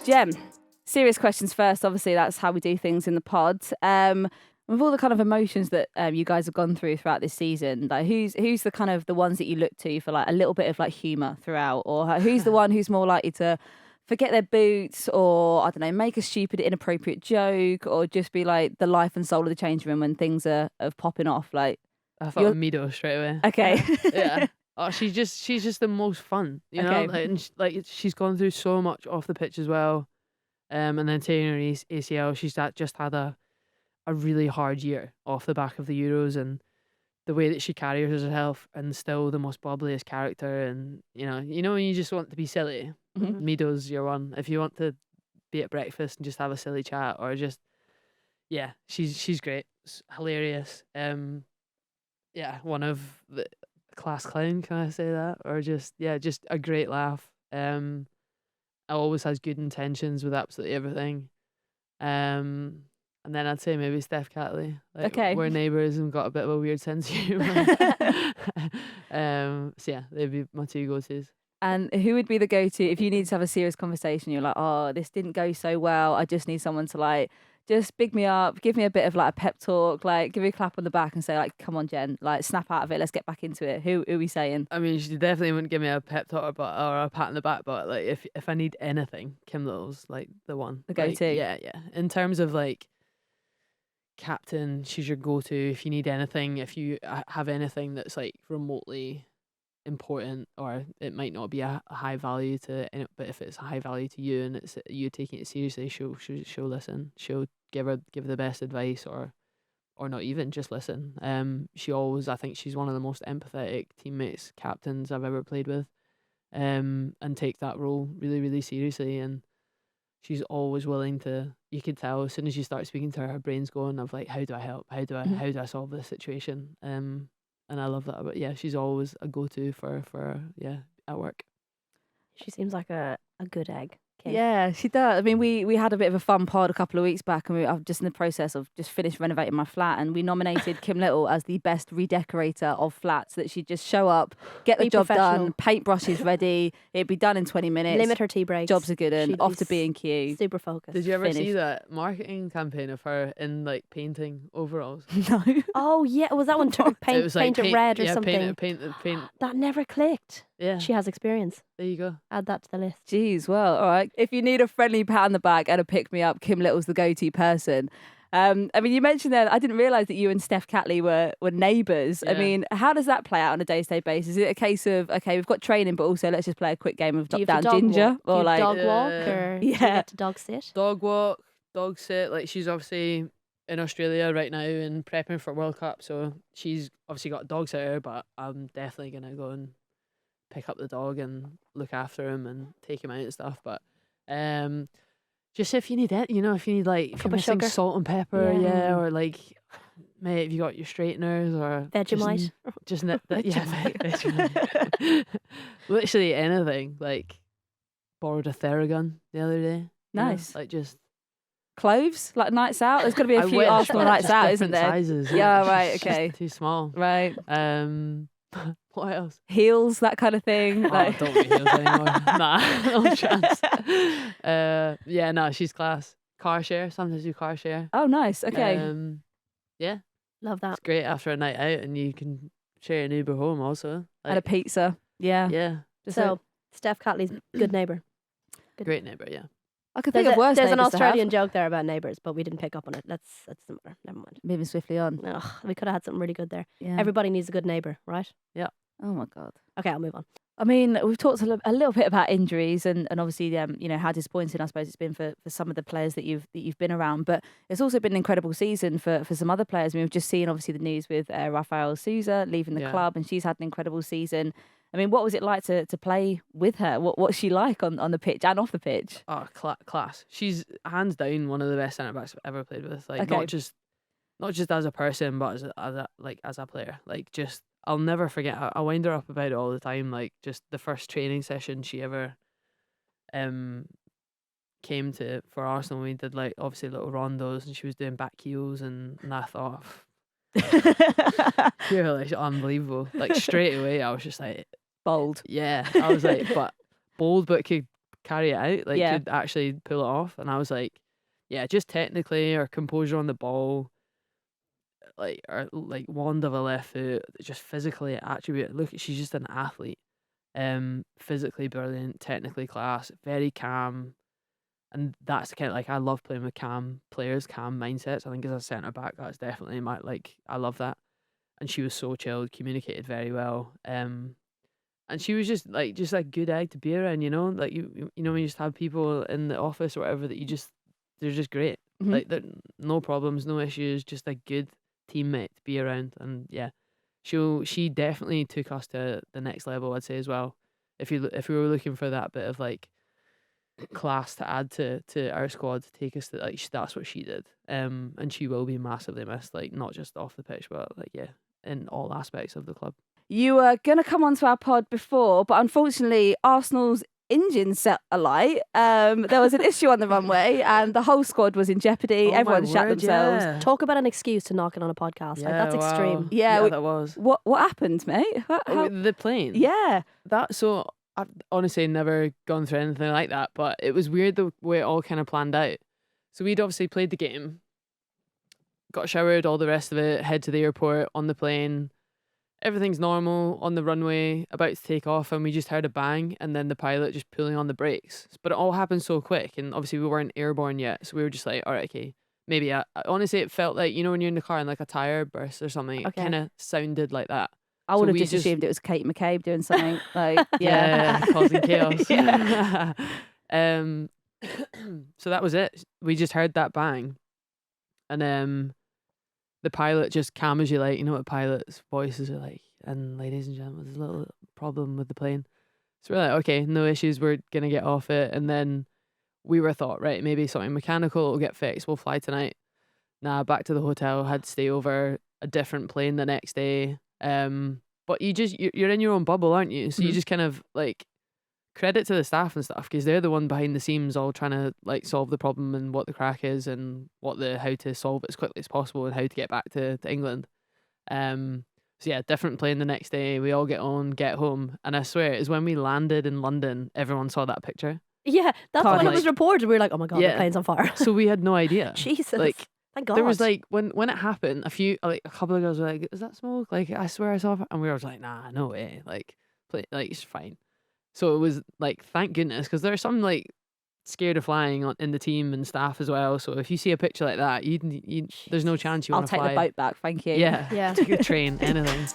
Jem, serious questions first. Obviously, that's how we do things in the pod. With all the kind of emotions that you guys have gone through throughout this season, like who's the kind of the ones that you look to for like a little bit of like humour throughout, or who's the one who's more likely to forget their boots, or I don't know, make a stupid, inappropriate joke, or just be like the life and soul of the change room when things are popping off? Like, I thought of Mido straight away. Okay. Yeah. Oh, she's just the most fun, you know. Like she's gone through so much off the pitch as well, and then taking her ACL, she's just had a really hard year off the back of the Euros, and the way that she carries herself, and still the most bubbliest character, and you know when you just want to be silly. Mm-hmm. Mido's your one. If you want to be at breakfast and just have a silly chat, or just she's great, hilarious. One of the class clown, can I say that? Or just a great laugh. Always has good intentions with absolutely everything. And then I'd say maybe Steph Catley. Like, Okay. We're neighbours and got a bit of a weird sense of humour. So yeah, they'd be my two go-tos. And who would be the go-to if you need to have a serious conversation? You're like, oh, this didn't go so well. I just need someone to like just big me up, give me a bit of like a pep talk, like give me a clap on the back and say like, come on, Jen, like snap out of it. Let's get back into it. Who are we saying? I mean, she definitely wouldn't give me a pep talk or a pat on the back, but like if I need anything, Kim Little's like the one. The go-to. Like, yeah. In terms of like captain, she's your go-to. If you need anything, if you have anything that's like remotely important, or it might not be a high value to, but if it's a high value to you and it's you taking it seriously, she'll listen. She'll give the best advice, or not even just listen. I think she's one of the most empathetic teammates, captains I've ever played with, and take that role really, really seriously. And she's always willing to. You could tell as soon as you start speaking to her, her brain's going of like, how do I help? How do I solve this situation? And I love that. But yeah, she's always a go-to for at work. She seems like a good egg. Kim. Yeah, she does. I mean, we had a bit of a fun pod a couple of weeks back, and I'm just in the process of just finished renovating my flat, and we nominated Kim Little as the best redecorator of flats. That she'd just show up, get the job done, paintbrushes ready, it'd be done in 20 minutes. Limit her tea breaks. Jobs are good, and off to B&Q. Super focused. Did you ever see that marketing campaign of her in like painting overalls? No. Oh yeah, was that one paint it red or something? Paint. That never clicked. Yeah. She has experience. There you go. Add that to the list. Jeez, well, all right. If you need a friendly pat on the back and a pick-me-up, Kim Little's the go-to person. I mean, you mentioned that, I didn't realise that you and Steph Catley were neighbours. Yeah. I mean, how does that play out on a day-to-day basis? Is it a case of, okay, we've got training, but also let's just play a quick game of Down Ginger? Walk? Or like dog walk? Or do you get to dog sit? Dog walk, dog sit. Like, she's obviously in Australia right now and prepping for World Cup, so she's obviously got a dog sitter, but I'm definitely going to go and pick up the dog and look after him and take him out and stuff. But just if you need it, if you need like if you're missing salt and pepper, or like, mate, if you got your straighteners or Vegemite, just Vegemite. Literally anything. Like, borrowed a Theragun the other day. Nice. Like just cloves, like nights out. There's got to be a few Arsenal nights out, isn't there? Sizes. Yeah, right. Okay. Too small. Right. What else? Heels, that kind of thing. Don't wear heels anymore. Nah, no chance. No, she's class. Car share. Sometimes do car share. Oh, nice. Okay. Yeah. Love that. It's great after a night out, and you can share an Uber home also. And a pizza. Yeah. Yeah. So, Steph Catley's good neighbour. Great neighbour, yeah. I could think of worse. There's an Australian joke there about neighbours, but we didn't pick up on it. That's similar. Never mind. Moving swiftly on. Ugh, we could have had something really good there. Yeah. Everybody needs a good neighbour, right? Yeah. Oh my God. Okay, I'll move on. I mean, we've talked a little bit about injuries and obviously, how disappointing I suppose it's been for some of the players that you've been around. But it's also been an incredible season for some other players. I mean, we've just seen obviously the news with Rafa Souza leaving the club, and she's had an incredible season. I mean, what was it like to play with her? What's she like on the pitch and off the pitch? Oh, class. She's hands down one of the best centre backs I've ever played with. Like, okay. not just as a person, but as a player. Like, just I'll never forget. I wind her up about it all the time. Like, just the first training session she ever came to for Arsenal. We did like obviously little rondos, and she was doing back heels, and I thought, you're like unbelievable. Like straight away, I was just like bold. Yeah, I was like, but bold, but could carry it out, like Yeah. could actually pull it off. And I was like, yeah, just technically, her composure on the ball, like wand of a left foot, just physically attribute. Look, she's just an athlete. Physically brilliant, technically class, very calm. And that's the kind of like I love playing with calm players, calm mindsets. I think as a centre back, that's definitely I love that. And she was so chilled, communicated very well. And she was just a good egg to be around, you know? Like you know when you just have people in the office or whatever that they're just great. Mhm. Like they're no problems, no issues, just a good teammate to be around. And yeah, she definitely took us to the next level, I'd say as well. If we were looking for that bit of like class to add to our squad to take us to that's what she did. And she will be massively missed, like not just off the pitch, but like in all aspects of the club. You were going to come onto our pod before, but unfortunately, Arsenal's engine set alight. There was an issue on the runway, and the whole squad was in jeopardy. Oh my Everyone shat word, themselves. yeah. Talk about an excuse to knock it on a podcast. Like, that's wow. extreme. Yeah, that was What happened, mate? the plane. Yeah. So I've honestly never gone through anything like that, but it was weird the way it all kind of planned out. So we'd obviously played the game, got showered, all the rest of it, head to the airport, on the plane. Everything's normal on the runway, about to take off, and we just heard a bang, and then the pilot just pulling on the brakes. But it all happened so quick, and obviously we weren't airborne yet, so we were just like, all right, okay. Maybe, honestly, it felt like, you know when you're in the car and like a tyre burst or something, Okay. it kind of sounded like that. I would So have we just assumed it was Kate McCabe doing something. Like, Yeah, causing chaos. Yeah. So that was it. We just heard that bang, and the pilot, just calm as you like, you know what pilots' voices are like. And ladies and gentlemen, there's a little problem with the plane. So we're like, okay, no issues. We're gonna get off it. And then we were thought, right, maybe something mechanical will get fixed. We'll fly tonight. Nah, back to the hotel. Had to stay over a different plane the next day. But you're in your own bubble, aren't you? So you just kind of like credit to the staff and stuff, because they're the one behind the scenes all trying to like solve the problem and what the crack is and how to solve it as quickly as possible and how to get back to England. So yeah, different plane the next day. We all get home, and I swear it was when we landed in London, everyone saw that picture. Yeah, that's God, when it like- was reported. We were like, oh my God, Yeah. the plane's on fire. So we had no idea. Jesus. Like, Thank God. there was like when it happened, a couple of girls were like, "Is that smoke?" Like, I swear I saw it, and we were like, "Nah, no way." Like it's fine. So it was like, thank goodness, because there are some like scared of flying in the team and staff as well. So if you see a picture like that, you there's no chance you I'll want to take fly. the boat back. Thank you. Yeah, Yeah. take a train, anything.